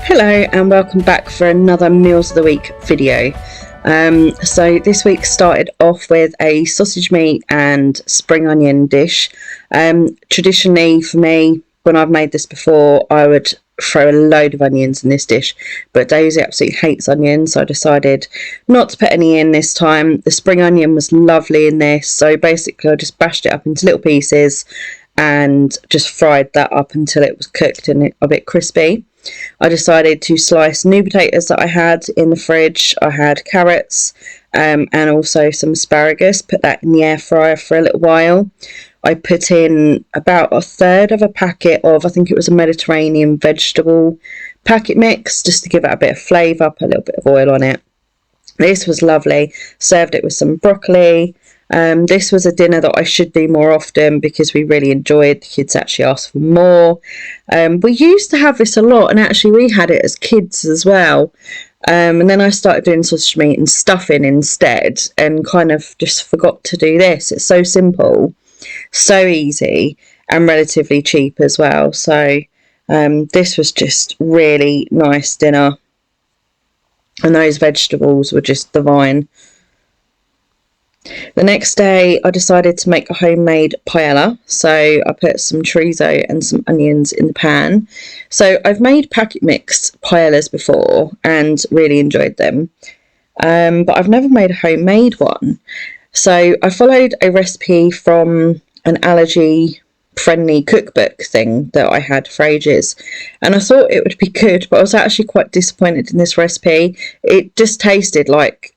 Hello and welcome back for another Meals of the Week video. So this week started off with a sausage meat and spring onion dish. Traditionally for me, when I've made this before, I would throw a load of onions in this dish, but Daisy absolutely hates onions, so I decided not to put any in this time. The spring onion was lovely in this, so basically I just bashed it up into little pieces and just fried that up until it was cooked and a bit crispy. I decided to slice new potatoes that I had in the fridge. I had carrots and also some asparagus, put that in the air fryer for a little while. I put in about a third of a packet of, I think it was a Mediterranean vegetable packet mix, just to give it a bit of flavour, put a little bit of oil on it. This was lovely. Served it with some broccoli. This was a dinner that I should do more often because we really enjoyed. The kids actually asked for more. We used to have this a lot, and actually we had it as kids as well. And then I started doing sausage meat and stuffing instead, and kind of just forgot to do this. It's so simple, so easy, and relatively cheap as well. So this was just really nice dinner, and those vegetables were just divine. The next day I decided to make a homemade paella, so I put some chorizo and some onions in the pan. So I've made packet mixed paellas before and really enjoyed them, but I've never made a homemade one. So I followed a recipe from an allergy friendly cookbook thing that I had for ages, and I thought it would be good, but I was actually quite disappointed in this recipe. It just tasted like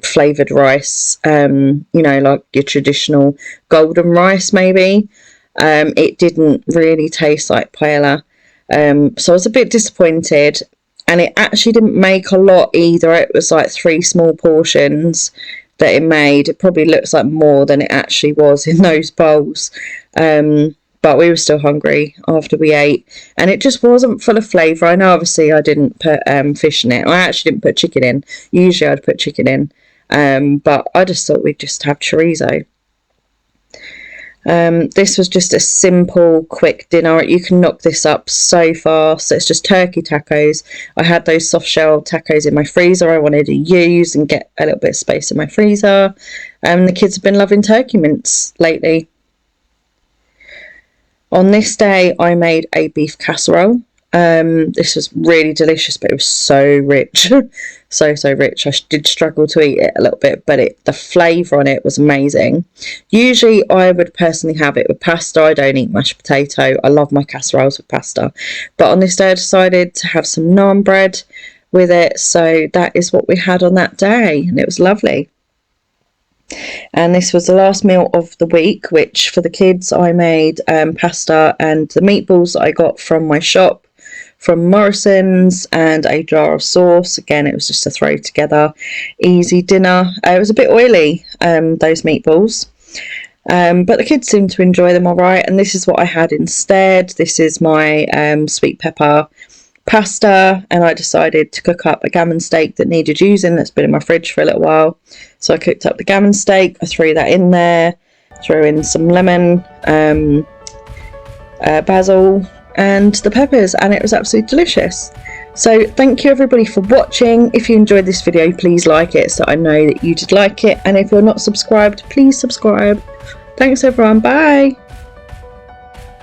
flavoured rice, like your traditional golden rice maybe. It didn't really taste like paella, so I was a bit disappointed, and it actually didn't make a lot either. It was like 3 small portions that it made. It probably looks like more than it actually was in those bowls, but we were still hungry after we ate, and it just wasn't full of flavour. I know obviously I didn't put fish in it. I actually didn't put chicken in. Usually I'd put chicken in, but I just thought we'd just have chorizo. This was just a simple, quick dinner. You can knock this up so fast. It's just turkey tacos. I had those soft shell tacos in my freezer I wanted to use and get a little bit of space in my freezer. The kids have been loving turkey mince lately. On this day I made a beef casserole. This was really delicious, but it was so rich. so rich. I did struggle to eat it a little bit, but the flavour on it was amazing. Usually I would personally have it with pasta. I don't eat mashed potato. I love my casseroles with pasta, but on this day I decided to have some naan bread with it, so that is what we had on that day, and it was lovely. And this was the last meal of the week, which for the kids I made pasta and the meatballs that I got from my shop from Morrison's, and a jar of sauce. Again, it was just a throw together easy dinner. It was a bit oily, those meatballs, but the kids seemed to enjoy them all right. And this is what I had instead. This is my sweet pepper pasta, and I decided to cook up a gammon steak that needed using, that's been in my fridge for a little while. So I cooked up the gammon steak, I threw that in there, threw in some lemon, basil and the peppers, and it was absolutely delicious. So thank you everybody for watching. If you enjoyed this video, please like it so I know that you did like it, and if you're not subscribed, please subscribe. Thanks everyone, bye.